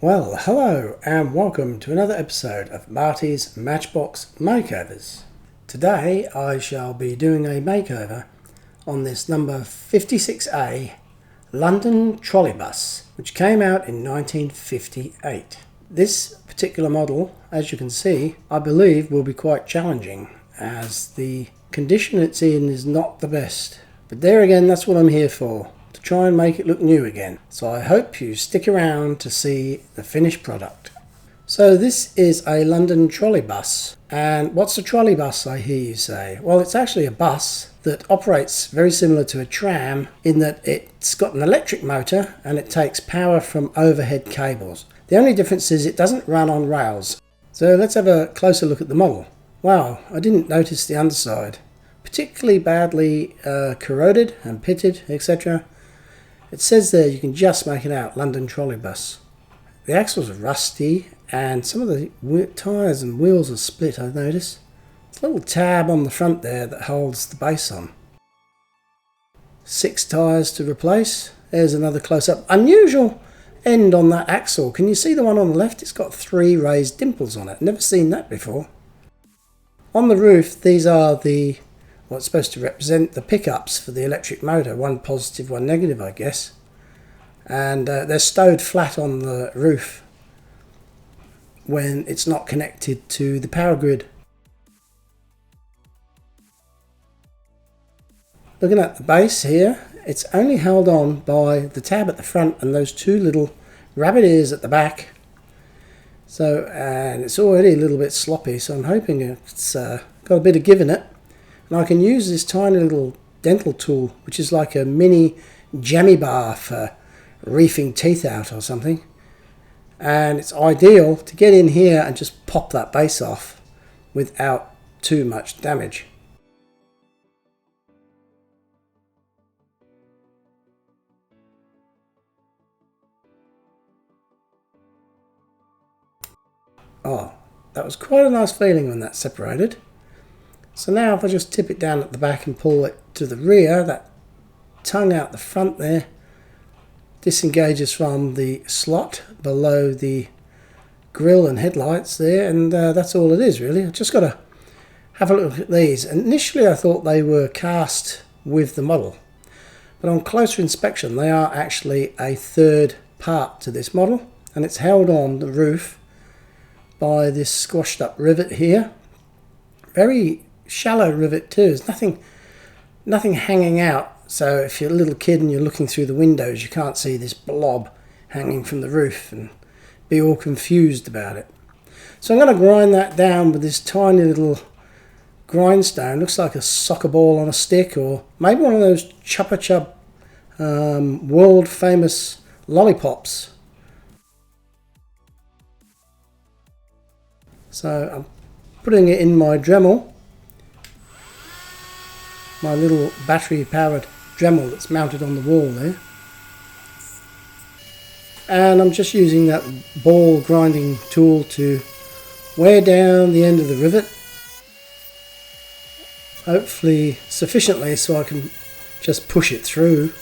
Well, hello and welcome to another episode of Marty's Matchbox Makeovers. Today I shall be doing a makeover on this number 56A London trolley bus, which came out in 1958. This particular model, as you can see, I believe will be quite challenging as the condition it's in is not the best. But there again, that's what I'm here for. Try and make it look new again. So I hope you stick around to see the finished product. So this is a London trolley bus. And what's a trolley bus, I hear you say? Well, it's actually a bus that operates very similar to a tram in that it's got an electric motor and it takes power from overhead cables. The only difference is it doesn't run on rails. So let's have a closer look at the model. Wow, I didn't notice the underside. Particularly badly corroded and pitted, etc. It says there you can just make it out, London trolley bus. The axles are rusty and some of the tyres and wheels are split, I've noticed. There's a little tab on the front there that holds the base on. 6 tyres to replace. There's another close-up. Unusual end on that axle. Can you see the one on the left? It's got 3 raised dimples on it. Never seen that before. On the roof, these are what's supposed to represent the pickups for the electric motor, one positive, one negative, I guess. And they're stowed flat on the roof when it's not connected to the power grid. Looking at the base here, it's only held on by the tab at the front and those 2 little rabbit ears at the back. So, and it's already a little bit sloppy, so I'm hoping it's got a bit of give in it. And I can use this tiny little dental tool, which is like a mini jammy bar for reefing teeth out or something. And it's ideal to get in here and just pop that base off without too much damage. Oh, that was quite a nice feeling when that separated. So now if I just tip it down at the back and pull it to the rear, that tongue out the front there disengages from the slot below the grille and headlights there, and that's all it is really. I've just got to have a look at these. And initially I thought they were cast with the model, but on closer inspection they are actually a third part to this model, and it's held on the roof by this squashed up rivet here. Very shallow rivet too. There's nothing hanging out, so if you're a little kid and you're looking through the windows you can't see this blob hanging from the roof and be all confused about it. So I'm going to grind that down with this tiny little grindstone. Looks like a soccer ball on a stick, or maybe one of those Chupa Chup world famous lollipops. So I'm putting it in my Dremel, my little battery powered Dremel that's mounted on the wall there, and I'm just using that ball grinding tool to wear down the end of the rivet, hopefully sufficiently so I can just push it through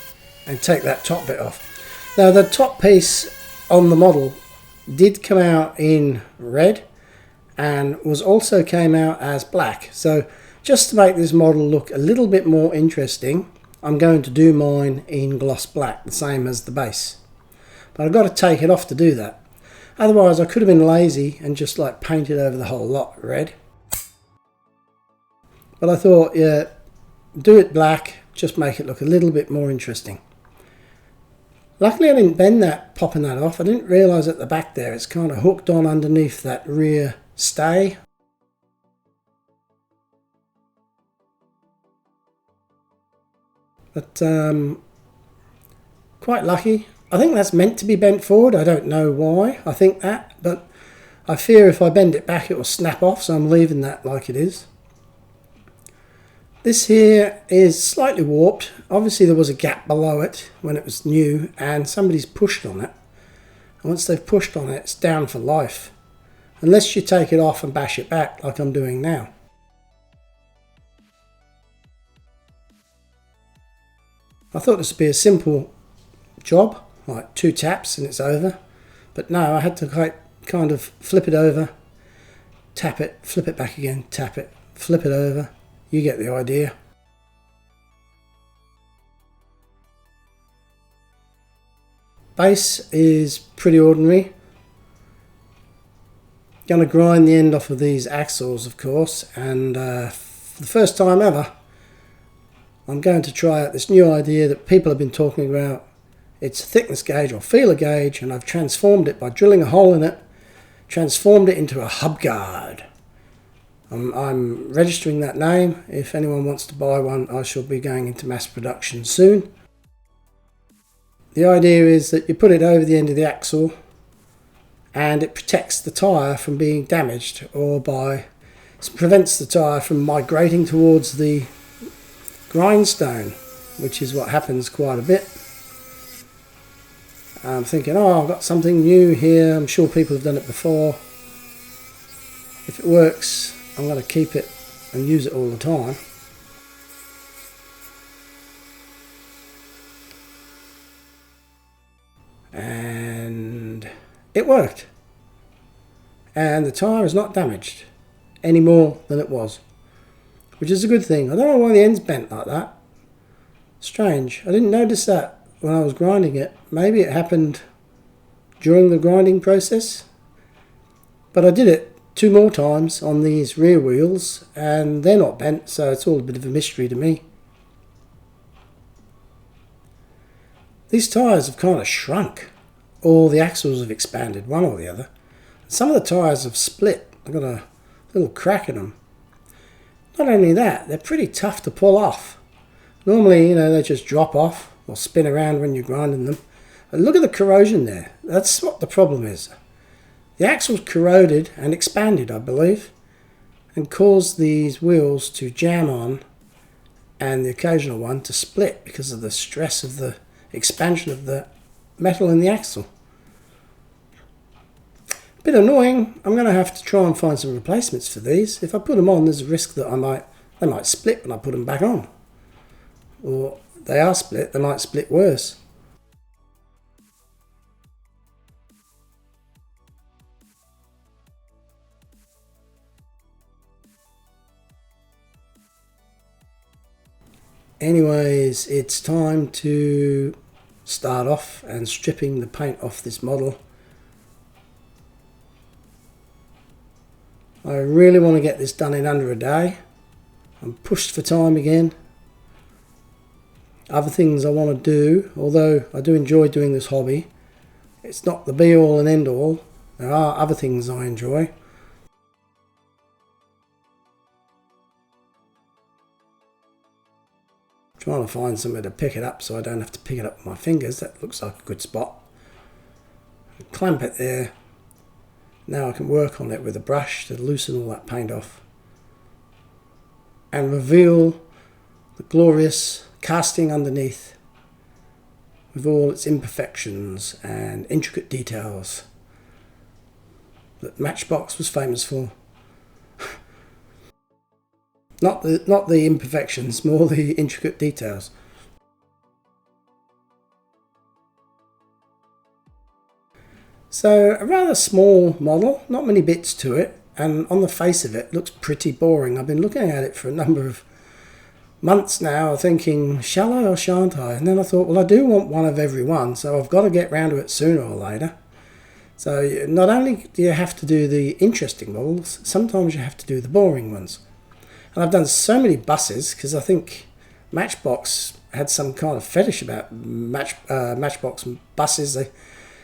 and take that top bit off. Now the top piece on the model did come out in red and also came out as black, so just to make this model look a little bit more interesting, I'm going to do mine in gloss black, the same as the base. But I've got to take it off to do that. Otherwise I could have been lazy and just like painted over the whole lot red. But I thought, yeah, do it black, just make it look a little bit more interesting. Luckily I didn't bend that, popping that off. I didn't realise at the back there it's kind of hooked on underneath that rear stay. But quite lucky. I think that's meant to be bent forward. I don't know why I think that, but I fear if I bend it back it will snap off, so I'm leaving that like it is. This here is slightly warped. Obviously there was a gap below it when it was new and somebody's pushed on it. And once they've pushed on it, it's down for life. Unless you take it off and bash it back like I'm doing now. I thought this would be a simple job, like 2 taps and it's over. But no, I had to kind of flip it over, tap it, flip it back again, tap it, flip it over. You get the idea. Base is pretty ordinary. Going to grind the end off of these axles, of course, and for the first time ever I'm going to try out this new idea that people have been talking about. It's a thickness gauge or feeler gauge, and I've transformed it by drilling a hole in it, transformed it into a hub guard. I'm registering that name. If anyone wants to buy one, I shall be going into mass production soon. The idea is that you put it over the end of the axle and it protects the tyre from being damaged, or prevents the tyre from migrating towards the grindstone, which is what happens quite a bit. I'm thinking, oh, I've got something new here. I'm sure people have done it before. If it works, I'm going to keep it and use it all the time. And it worked. And the tyre is not damaged any more than it was, which is a good thing. I don't know why the end's bent like that. Strange. I didn't notice that when I was grinding it. Maybe it happened during the grinding process. But I did it 2 more times on these rear wheels and they're not bent, so it's all a bit of a mystery to me. These tyres have kind of shrunk, or the axles have expanded, one or the other. Some of the tyres have split. I've got a little crack in them. Not only that, they're pretty tough to pull off. Normally, they just drop off or spin around when you're grinding them. But look at the corrosion there. That's what the problem is. The axle's corroded and expanded, I believe, and caused these wheels to jam on and the occasional one to split because of the stress of the expansion of the metal in the axle. A bit annoying. I'm going to have to try and find some replacements for these. If I put them on, there's a risk that they might split when I put them back on. Or they are split, they might split worse. Anyways, it's time to start off and stripping the paint off this model. I really want to get this done in under a day. I'm pushed for time again. Other things I want to do, although I do enjoy doing this hobby, it's not the be all and end all. There are other things I enjoy. Trying to find somewhere to pick it up so I don't have to pick it up with my fingers. That looks like a good spot. Clamp it there. Now I can work on it with a brush to loosen all that paint off and reveal the glorious casting underneath with all its imperfections and intricate details that Matchbox was famous for. Not the imperfections, more the intricate details. So a rather small model, not many bits to it, and on the face of it looks pretty boring. I've been looking at it for a number of months now, thinking, shall I or shan't I? And then I thought, well, I do want one of every one, so I've got to get round to it sooner or later. So not only do you have to do the interesting models, sometimes you have to do the boring ones. And I've done so many buses because I think Matchbox had some kind of fetish about Matchbox buses. They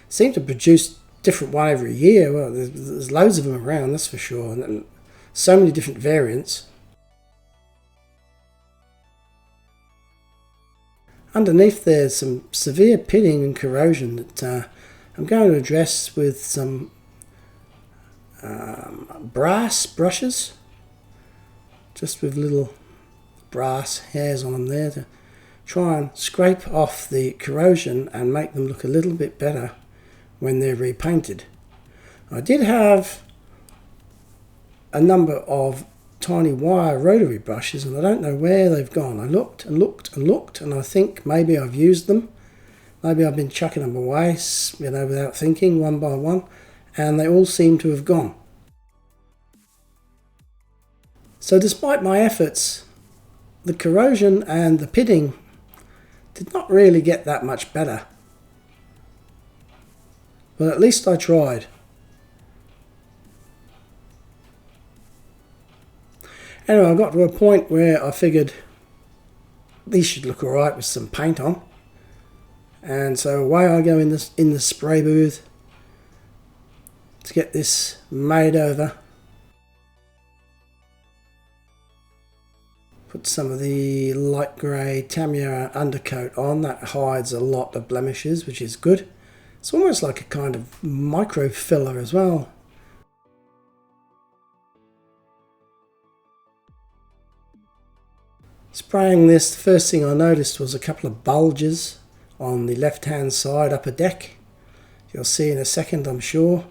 seem to produce different one every year. Well, there's loads of them around, that's for sure, and so many different variants. Underneath there's some severe pitting and corrosion that I'm going to address with some brass brushes, just with little brass hairs on them there to try and scrape off the corrosion and make them look a little bit better when they're repainted. I did have a number of tiny wire rotary brushes and I don't know where they've gone. I looked and looked and looked and I think maybe I've used them, Maybe I've been chucking them away, without thinking, one by one, and they all seem to have gone. So despite my efforts, the corrosion and the pitting did not really get that much better. But at least I tried. Anyway, I got to a point where I figured these should look alright with some paint on. And so away I go in the spray booth to get this made over. Put some of the light grey Tamiya undercoat on. That hides a lot of blemishes, which is good. It's almost like a kind of micro filler as well. Spraying this, the first thing I noticed was a couple of bulges on the left hand side upper deck. You'll see in a second, I'm sure.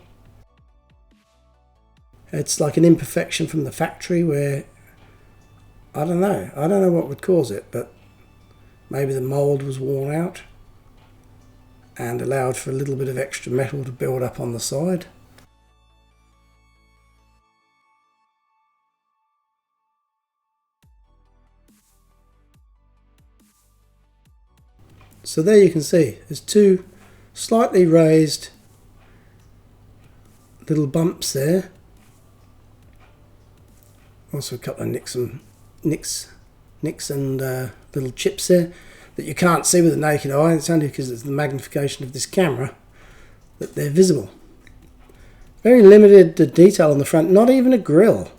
It's like an imperfection from the factory where, I don't know what would cause it, but maybe the mould was worn out and allowed for a little bit of extra metal to build up on the side. So there you can see there's two slightly raised little bumps there. Also a couple of nicks and little chips there that you can't see with the naked eye. It's only because it's the magnification of this camera that they're visible. Very limited detail on the front, not even a grille.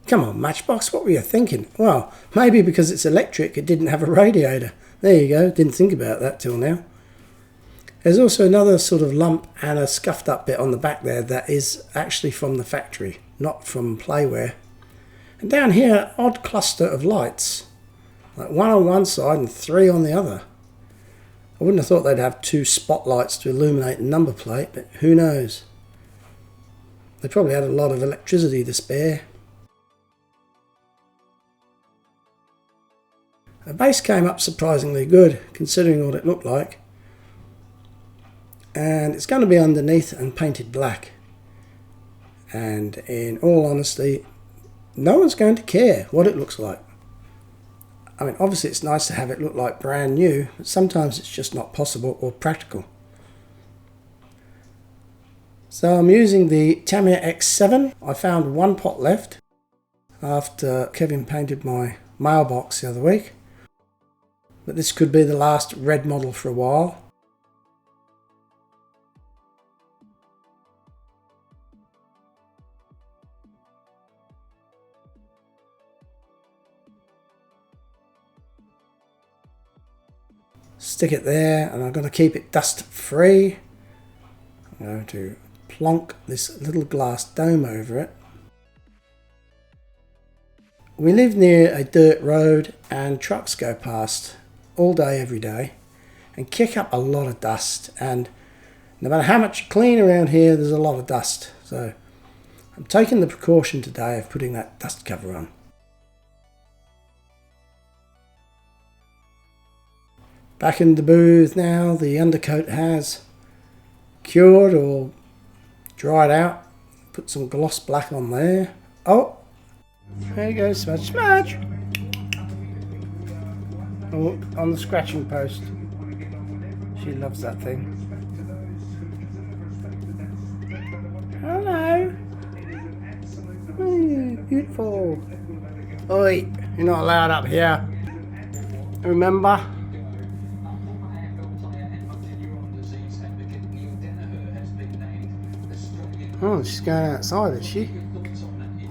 Come on, Matchbox, what were you thinking? Well, maybe because it's electric, it didn't have a radiator. There you go, didn't think about that till now. There's also another sort of lump and a scuffed up bit on the back there that is actually from the factory, not from Playware. And down here, odd cluster of lights. Like one on one side and three on the other. I wouldn't have thought they'd have two spotlights to illuminate the number plate, but who knows? They probably had a lot of electricity to spare. The base came up surprisingly good, considering what it looked like. And it's going to be underneath and painted black. And in all honesty, no one's going to care what it looks like. I mean, obviously it's nice to have it look like brand new, but sometimes it's just not possible or practical. So I'm using the Tamiya X7. I found one pot left after Kevin painted my mailbox the other week. But this could be the last red model for a while. Stick it there, and I'm going to keep it dust free. I'm going to plonk this little glass dome over it. We live near a dirt road and trucks go past all day every day and kick up a lot of dust, and no matter how much you clean around here, there's a lot of dust. So I'm taking the precaution today of putting that dust cover on. Back in the booth now, the undercoat has cured or dried out. Put some gloss black on there. Oh, there you go, smudge, smudge. Oh, on the scratching post. She loves that thing. Hello. Ooh, beautiful. Oi, you're not allowed up here. Remember? Oh, she's going outside, is she?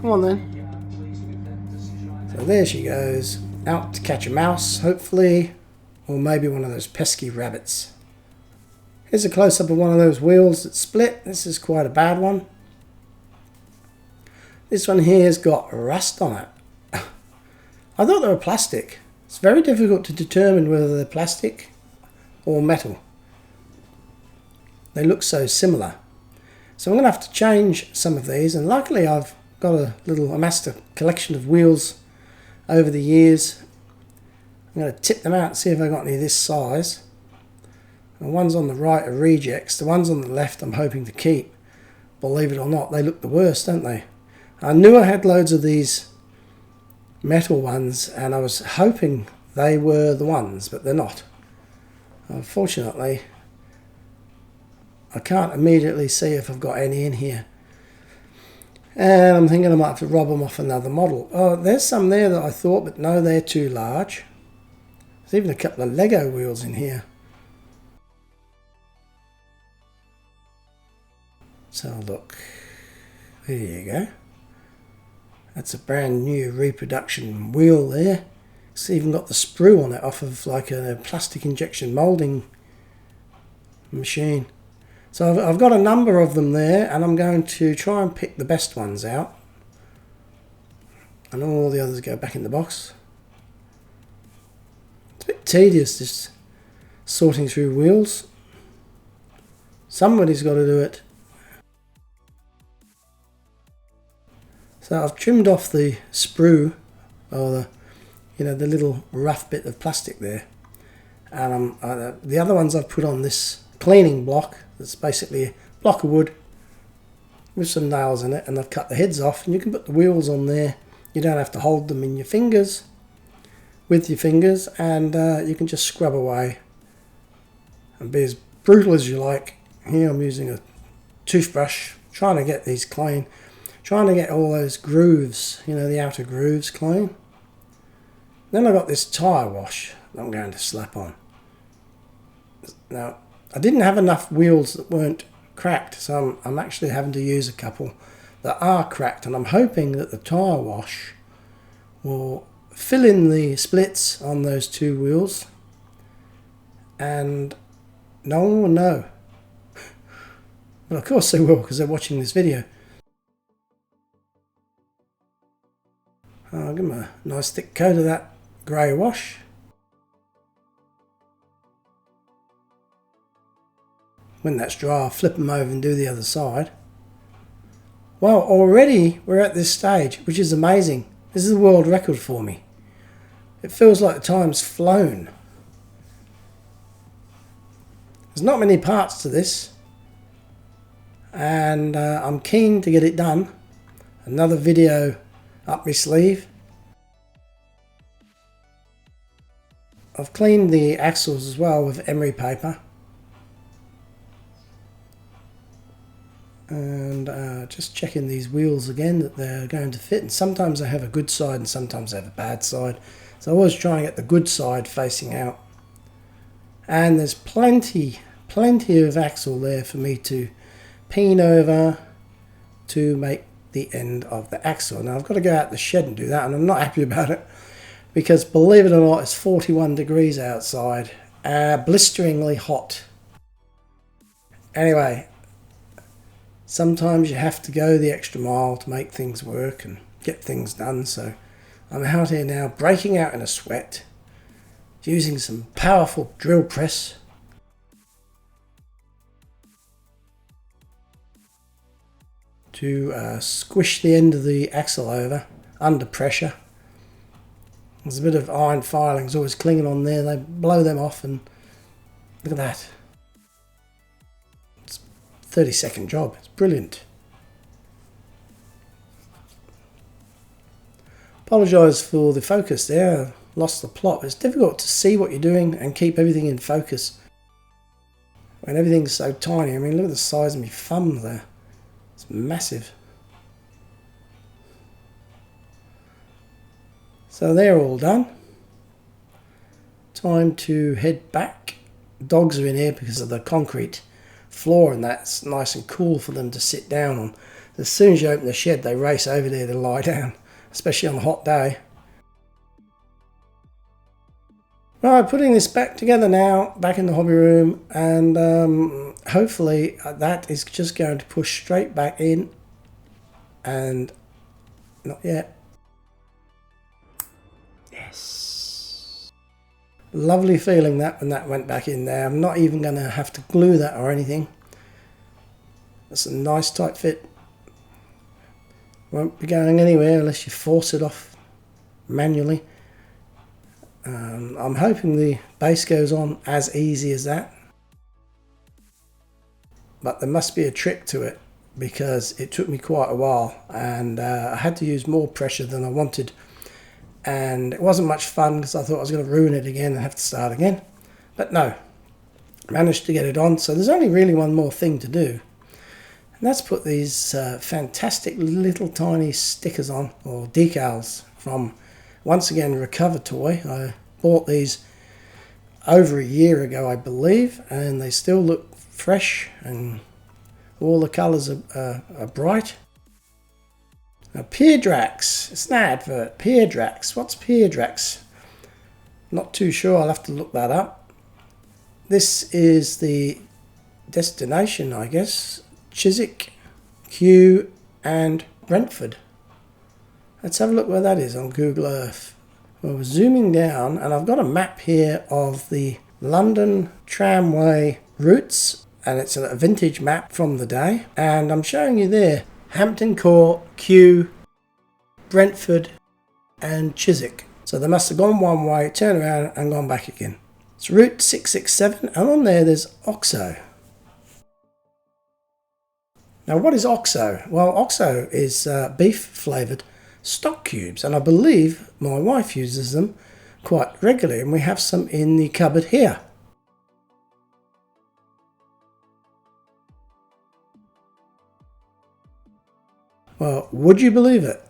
Come on then. So there she goes, out to catch a mouse, hopefully, or maybe one of those pesky rabbits. Here's a close-up of one of those wheels that split. This is quite a bad one. This one here has got rust on it. I thought they were plastic. It's very difficult to determine whether they're plastic or metal. They look so similar. So I'm going to have to change some of these, and luckily I've got amassed a collection of wheels over the years. I'm going to tip them out and see if I've got any of this size. The ones on the right are rejects. The ones on the left I'm hoping to keep. Believe it or not, they look the worst, don't they? I knew I had loads of these metal ones and I was hoping they were the ones, but they're not. Unfortunately, I can't immediately see if I've got any in here. And I'm thinking I might have to rob them off another model. Oh, there's some there that I thought, but no, they're too large. There's even a couple of Lego wheels in here. So look, there you go. That's a brand new reproduction wheel there. It's even got the sprue on it off of like a plastic injection moulding machine. So I've got a number of them there and I'm going to try and pick the best ones out. And all the others go back in the box. It's a bit tedious just sorting through wheels. Somebody's got to do it. So I've trimmed off the sprue, or the little rough bit of plastic there. And the other ones I've put on this cleaning block. That's basically a block of wood with some nails in it, and I've cut the heads off, and you can put the wheels on there. You don't have to hold them in your fingers, with your fingers, and you can just scrub away and be as brutal as you like. Here I'm using a toothbrush, trying to get these clean, trying to get all those grooves, the outer grooves clean. Then I've got this tyre wash that I'm going to slap on. Now, I didn't have enough wheels that weren't cracked, so I'm actually having to use a couple that are cracked, and I'm hoping that the tyre wash will fill in the splits on those two wheels and no one will know. Well, of course they will, because they're watching this video. I'll give them a nice thick coat of that grey wash. When that's dry, I'll flip them over and do the other side. Well, already we're at this stage, which is amazing. This is a world record for me. It feels like the time's flown. There's not many parts to this, and I'm keen to get it done. Another video up my sleeve. I've cleaned the axles as well with emery paper. And just checking these wheels again that they're going to fit, and sometimes they have a good side and sometimes they have a bad side, so I always try and get the good side facing out. And there's plenty of axle there for me to peen over to make the end of the axle. Now I've got to go out the shed and do that, and I'm not happy about it because, believe it or not, it's 41 degrees outside, blisteringly hot. Anyway, sometimes you have to go the extra mile to make things work and get things done. So I'm out here now, breaking out in a sweat, using some powerful drill press to squish the end of the axle over under pressure. There's a bit of iron filings always clinging on there. They blow them off, and look at that. 30-second job. It's brilliant. Apologise for the focus there. I lost the plot. It's difficult to see what you're doing and keep everything in focus when everything's so tiny. I mean, look at the size of my thumb there. It's massive. So they're all done. Time to head back. Dogs are in here because of the concrete floor, and that's nice and cool for them to sit down on. As soon as you open the shed, they race over there to lie down, especially on a hot day. Right, putting this back together now, back in the hobby room, and hopefully that is just going to push straight back in, and not yet. Yes. Lovely feeling that when that went back in there. I'm not even going to have to glue that or anything. That's a nice tight fit. Won't be going anywhere unless you force it off manually. I'm hoping the base goes on as easy as that. but there must be a trick to it because it took me quite a while, and I had to use more pressure than I wanted, and it wasn't much fun because I thought I was going to ruin it again and have to start again. But no, managed to get it on. So there's only really one more thing to do, and that's put these fantastic little tiny stickers on, or decals, from, once again, Recover Toy. I bought these over a year ago, I believe, and they still look fresh and all the colours are bright. Now, Peerdrax, it's an advert. Peerdrax, what's Peerdrax? Not too sure, I'll have to look that up. This is the destination, I guess. Chiswick, Kew and Brentford. Let's have a look where that is on Google Earth. Well, we're zooming down, and I've got a map here of the London tramway routes, and it's a vintage map from the day, and I'm showing you there Hampton Court, Kew, Brentford and Chiswick. So they must have gone one way, turned around and gone back again. It's Route 667, and on there's OXO. Now, what is OXO? Well, OXO is beef flavoured stock cubes, and I believe my wife uses them quite regularly, and we have some in the cupboard here. Well, would you believe it?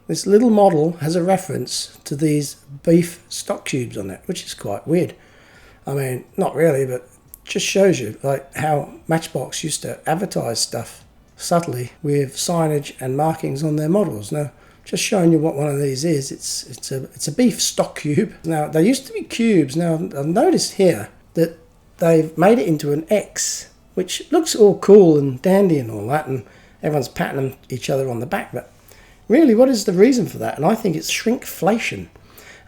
This little model has a reference to these beef stock cubes on it, which is quite weird. I mean, not really, but just shows you like how Matchbox used to advertise stuff subtly with signage and markings on their models. Now, just showing you what one of these is. It's a beef stock cube. Now, they used to be cubes. Now, I've noticed here that they've made it into an X, which looks all cool and dandy and all that, and everyone's patting each other on the back. But really, what is the reason for that? And I think it's shrinkflation.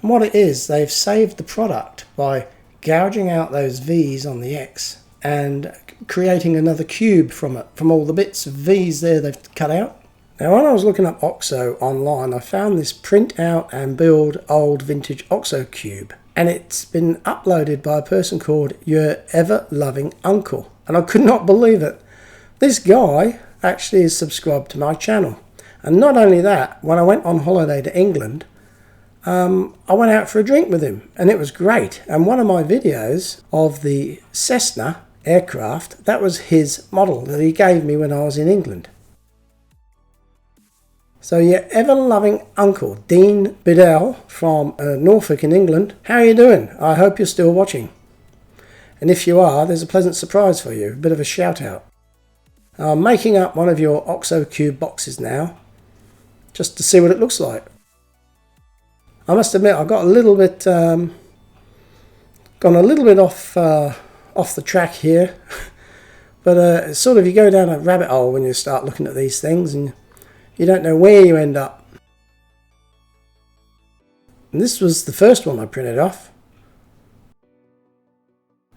And what it is, they've saved the product by gouging out those V's on the X and creating another cube from it, from all the bits of V's there they've cut out. Now, when I was looking up OXO online, I found this print out and build old vintage OXO cube, and it's been uploaded by a person called Your Ever Loving Uncle, and I could not believe it. This guy actually is subscribed to my channel, and not only that, when I went on holiday to England, I went out for a drink with him, and it was great. And one of my videos of the Cessna aircraft, that was his model that he gave me when I was in England. So your ever-loving uncle, Dean Biddell from Norfolk in England, how are you doing? I hope you're still watching. And if you are, there's a pleasant surprise for you, a bit of a shout out. I'm making up one of your OXO cube boxes now, just to see what it looks like. I must admit, I got a little bit, gone a little bit off the track here, but it's sort of, you go down a rabbit hole when you start looking at these things, and you don't know where you end up. And this was the first one I printed off,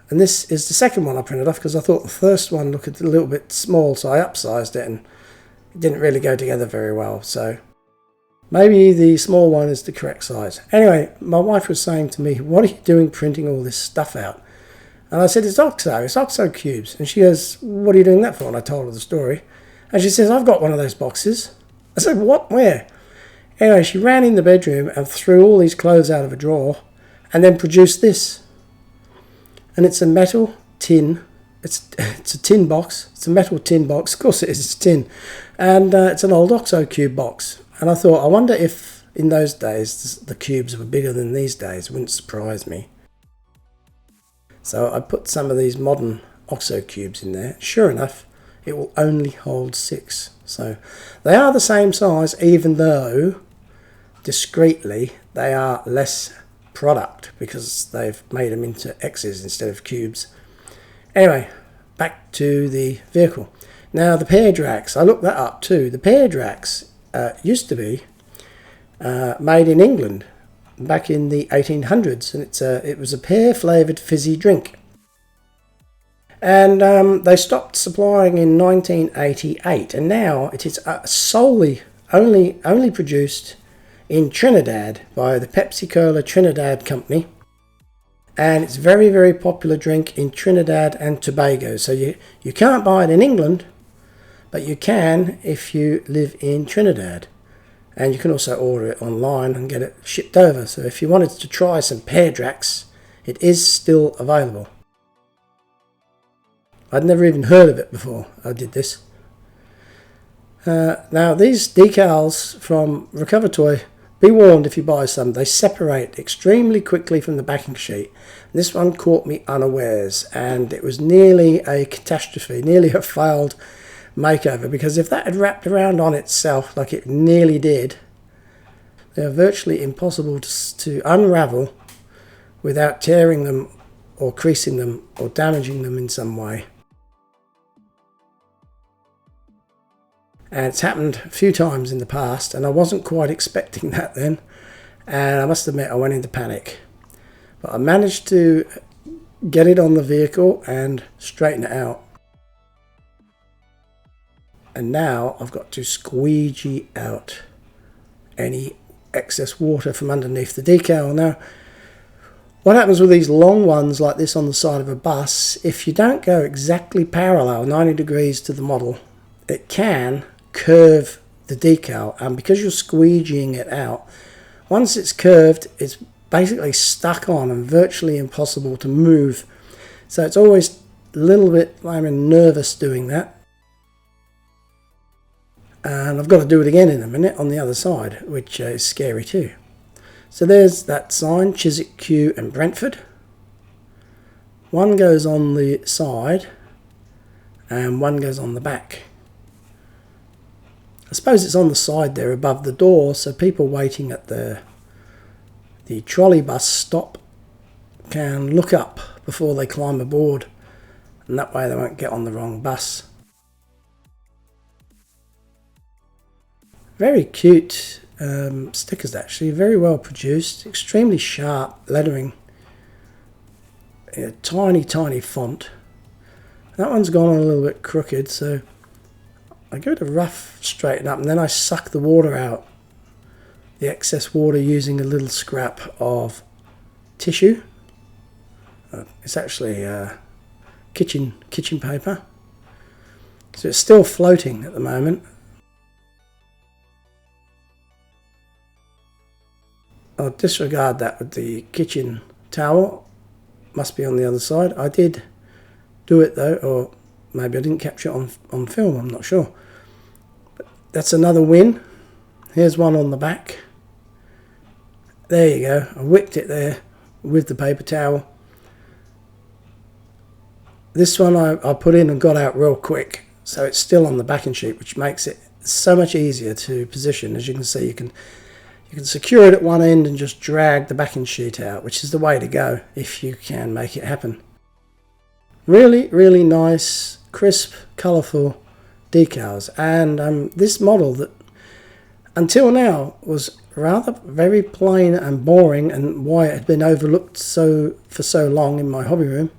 and this is the second one I printed off because I thought the first one looked a little bit small, so I upsized it, and it didn't really go together very well. So maybe the small one is the correct size. Anyway, my wife was saying to me, what are you doing printing all this stuff out? And I said, it's OXO cubes. And she goes, what are you doing that for? And I told her the story. And she says, I've got one of those boxes. I said, what? Where? Anyway, she ran in the bedroom and threw all these clothes out of a drawer and then produced this. And it's a metal tin. It's a tin box. It's a metal tin box. Of course it is, it's tin. And it's an old OXO cube box. And I thought, I wonder if in those days the cubes were bigger than these days. It wouldn't surprise me. So I put some of these modern OXO cubes in there. Sure enough, it will only hold 6. So they are the same size, even though discreetly they are less product because they've made them into X's instead of cubes. Anyway, back to the vehicle. Now the Peerdrax, I looked that up too. The Peerdrax used to be made in England back in the 1800s, and it was a pear flavoured fizzy drink. And they stopped supplying in 1988, and now it is solely only produced in Trinidad by the Pepsi Cola Trinidad Company. and it's a very, very popular drink in Trinidad and Tobago. So you can't buy it in England, but you can if you live in Trinidad. And you can also order it online and get it shipped over. So if you wanted to try some pear drax, it is still available. I'd never even heard of it before I did this. Now these decals from Recover Toy, be warned if you buy some, they separate extremely quickly from the backing sheet. This one caught me unawares, and it was nearly a catastrophe, nearly a failed makeover, because if that had wrapped around on itself like it nearly did, they are virtually impossible to unravel without tearing them or creasing them or damaging them in some way. And it's happened a few times in the past, and I wasn't quite expecting that then, and I must admit I went into panic. But I managed to get it on the vehicle and straighten it out. And now I've got to squeegee out any excess water from underneath the decal. Now, what happens with these long ones like this on the side of a bus, if you don't go exactly parallel, 90 degrees to the model, it can curve the decal, and because you're squeegeeing it out, once it's curved, it's basically stuck on and virtually impossible to move. So it's always a little bit, I'm nervous doing that. And I've got to do it again in a minute on the other side, which is scary too. So there's that sign, Chiswick, Kew and Brentford. One goes on the side and one goes on the back. I suppose it's on the side there above the door, so people waiting at the trolley bus stop can look up before they climb aboard, and that way they won't get on the wrong bus. Very cute stickers actually, very well produced, extremely sharp lettering, a tiny font. That one's gone a little bit crooked, so I give it a rough straighten up, and then I suck the water out, the excess water, using a little scrap of tissue. It's actually kitchen paper, so it's still floating at the moment. I'll disregard that with the kitchen towel, must be on the other side. I did do it though, or maybe I didn't capture it on film, I'm not sure. But that's another win. Here's one on the back. There you go. I whipped it there with the paper towel. This one I put in and got out real quick, so it's still on the backing sheet, which makes it so much easier to position. As you can see, you can secure it at one end and just drag the backing sheet out, which is the way to go if you can make it happen. Really, really nice, crisp, colourful decals, and this model that until now was rather very plain and boring, and why it had been overlooked for so long in my hobby room,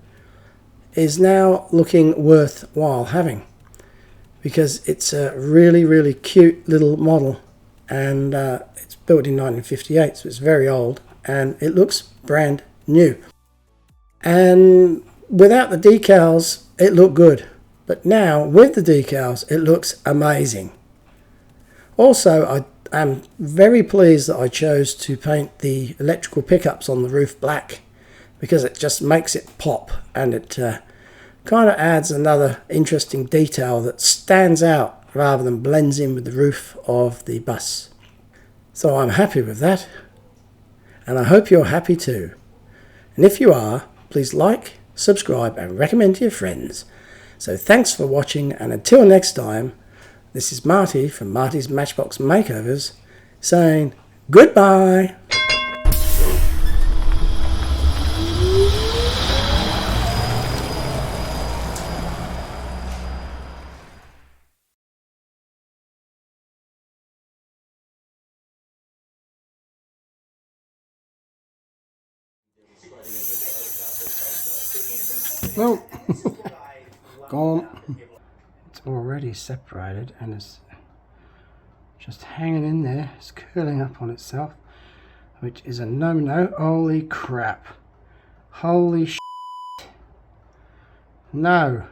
is now looking worthwhile having, because it's a really, really cute little model, and it's built in 1958, so it's very old, and it looks brand new. And without the decals, it looked good, but now with the decals, it looks amazing. Also, I am very pleased that I chose to paint the electrical pickups on the roof black, because it just makes it pop, and it kind of adds another interesting detail that stands out rather than blends in with the roof of the bus. So I'm happy with that, and I hope you're happy too. And if you are, please like, subscribe and recommend to your friends. So thanks for watching, and until next time, this is Marty from Marty's Matchbox Makeovers saying goodbye. Well, gone. It's already separated and it's just hanging in there. It's curling up on itself, which is a no-no. Holy crap. Holy sh**. No.